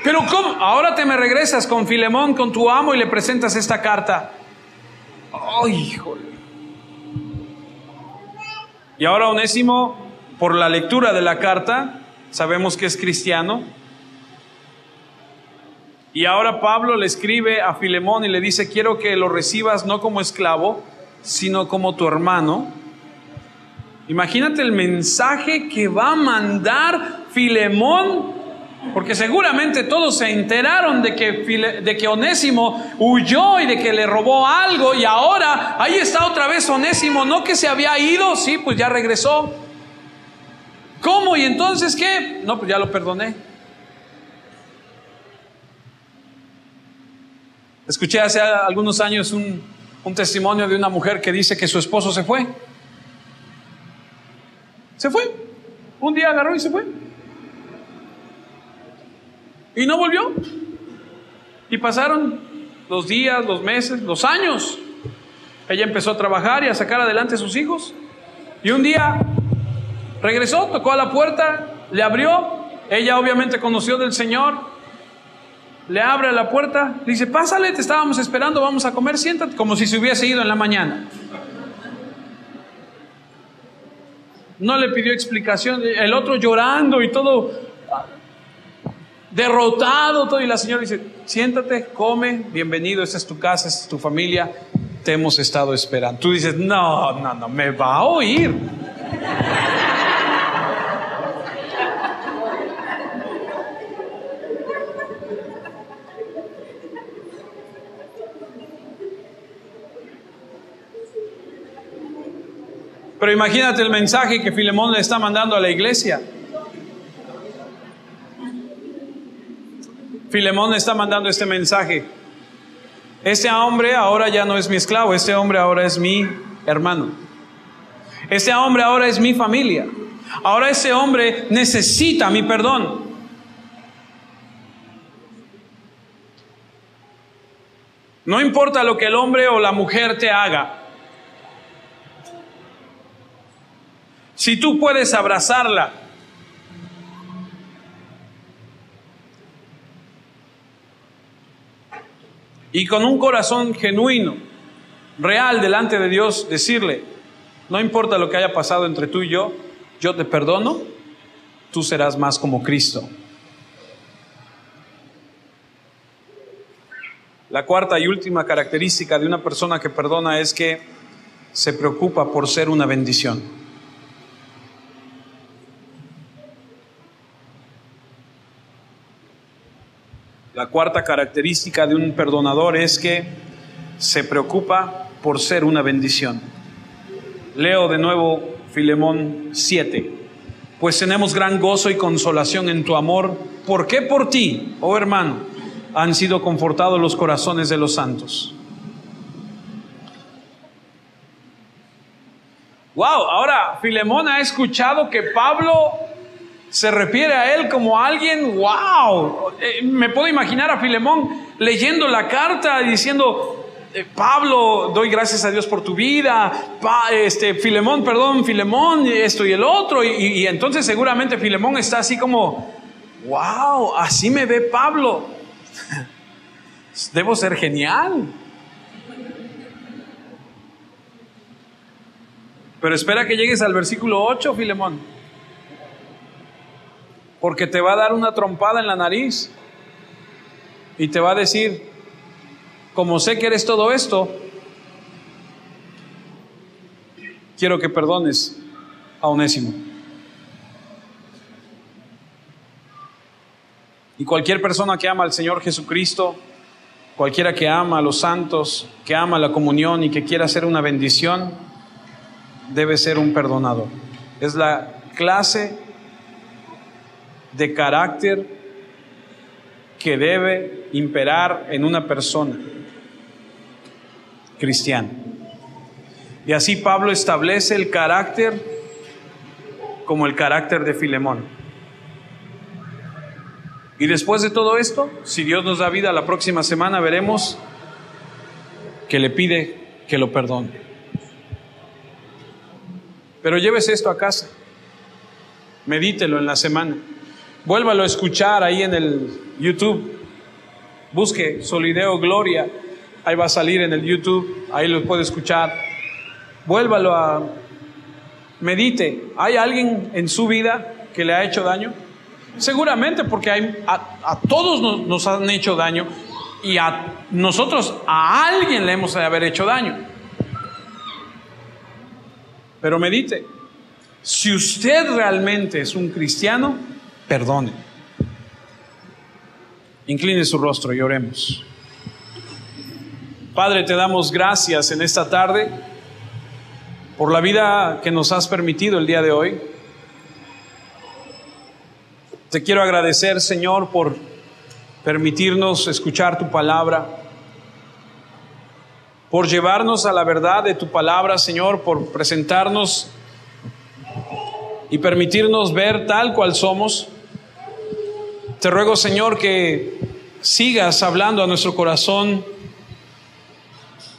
Pero ¿cómo? Ahora te me regresas con Filemón, con tu amo, y le presentas esta carta. ¡Ay, híjole! Y ahora Onésimo, por la lectura de la carta, sabemos que es cristiano. Y ahora Pablo le escribe a Filemón y le dice, quiero que lo recibas no como esclavo, sino como tu hermano. Imagínate el mensaje que va a mandar Filemón, porque seguramente todos se enteraron de que Onésimo huyó y de que le robó algo, y ahora ahí está otra vez Onésimo, no que se había ido, sí, pues ya regresó. ¿Cómo? ¿Y entonces qué? No, pues ya lo perdoné. Escuché hace algunos años un testimonio de una mujer que dice que su esposo se fue. Se fue. Un día agarró y se fue. Y no volvió. Y pasaron los días, los meses, los años. Ella empezó a trabajar y a sacar adelante a sus hijos. Y un día regresó, tocó a la puerta, le abrió. Ella obviamente conoció del Señor. Le abre la puerta, le dice, pásale, te estábamos esperando, vamos a comer, siéntate, como si se hubiese ido en la mañana. No le pidió explicación, el otro llorando y todo derrotado, todo, y la señora dice, siéntate, come, bienvenido, esta es tu casa, esta es tu familia, te hemos estado esperando. Tú dices, no, me va a oír. Pero imagínate el mensaje que Filemón le está mandando a la iglesia. Filemón le está mandando este mensaje. Este hombre ahora ya no es mi esclavo, este hombre ahora es mi hermano. Este hombre ahora es mi familia. Ahora ese hombre necesita mi perdón. No importa lo que el hombre o la mujer te haga. Si tú puedes abrazarla, y con un corazón genuino, real delante de Dios, decirle, no importa lo que haya pasado entre tú y yo te perdono, tú serás más como Cristo. La cuarta y última característica de una persona que perdona es que se preocupa por ser una bendición. La cuarta característica de un perdonador es que se preocupa por ser una bendición. Leo de nuevo Filemón 7. Pues tenemos gran gozo y consolación en tu amor, porque por ti, oh hermano, han sido confortados los corazones de los santos. Wow, ahora Filemón ha escuchado que Pablo Se refiere a él como alguien, wow. Me puedo imaginar a Filemón leyendo la carta y diciendo, Pablo, doy gracias a Dios por tu vida, Filemón, esto y el otro. Y entonces seguramente Filemón está así como, wow, así me ve Pablo. Debo ser genial. Pero espera que llegues al versículo 8, Filemón, porque te va a dar una trompada en la nariz y te va a decir, como sé que eres todo esto, quiero que perdones a Onésimo. Y cualquier persona que ama al Señor Jesucristo, cualquiera que ama a los santos, que ama la comunión y que quiera hacer una bendición, debe ser un perdonador. Es la clase de carácter que debe imperar en una persona cristiana. Y así Pablo establece el carácter como el carácter de Filemón. Y después de todo esto, si Dios nos da vida, la próxima semana veremos que le pide que lo perdone. Pero llévese esto a casa, medítelo en la semana, vuélvalo a escuchar ahí en el YouTube, busque Solideo Gloria, ahí va a salir en el YouTube, ahí lo puede escuchar, vuélvalo a medite. ¿Hay alguien en su vida que le ha hecho daño? Seguramente, porque a todos nos han hecho daño, y a nosotros, a alguien le hemos de haber hecho daño. Pero medite, si usted realmente es un cristiano, perdone. Incline su rostro y oremos. Padre, te damos gracias en esta tarde por la vida que nos has permitido el día de hoy. Te quiero agradecer, Señor, por permitirnos escuchar tu palabra, por llevarnos a la verdad de tu palabra, Señor, por presentarnos y permitirnos ver tal cual somos. Te ruego, Señor, que sigas hablando a nuestro corazón.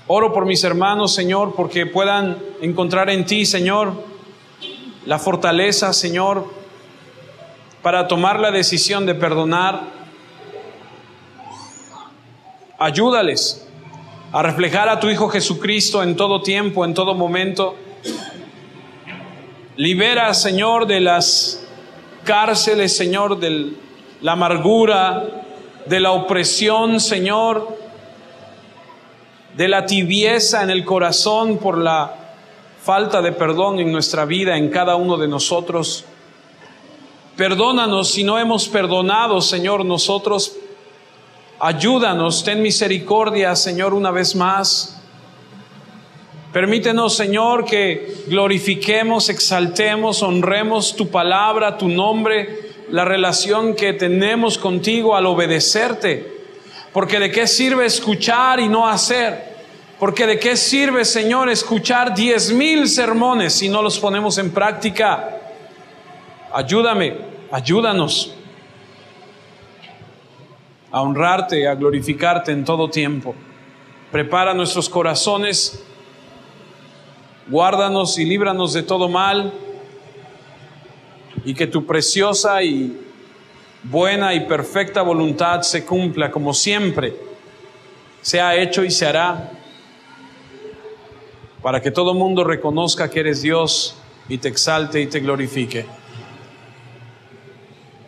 Oro por mis hermanos, Señor, porque puedan encontrar en ti, Señor, la fortaleza, Señor, para tomar la decisión de perdonar. Ayúdales a reflejar a tu Hijo Jesucristo en todo tiempo, en todo momento. Libera, Señor, de las cárceles, Señor, de la amargura, de la opresión, Señor, de la tibieza en el corazón por la falta de perdón en nuestra vida, en cada uno de nosotros. Perdónanos si no hemos perdonado, Señor, nosotros. Ayúdanos, ten misericordia, Señor, una vez más. Permítenos, Señor, que glorifiquemos, exaltemos, honremos tu palabra, tu nombre, la relación que tenemos contigo al obedecerte. Porque de qué sirve escuchar y no hacer. Porque de qué sirve, Señor, escuchar 10,000 sermones si no los ponemos en práctica. Ayúdame, ayúdanos a honrarte, a glorificarte en todo tiempo. Prepara nuestros corazones, guárdanos y líbranos de todo mal, y que tu preciosa y buena y perfecta voluntad se cumpla como siempre se ha hecho y se hará, para que todo mundo reconozca que eres Dios y te exalte y te glorifique.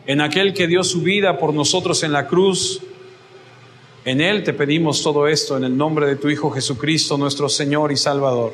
En aquel que dio su vida por nosotros en la cruz, en Él te pedimos todo esto, en el nombre de tu Hijo Jesucristo, nuestro Señor y Salvador.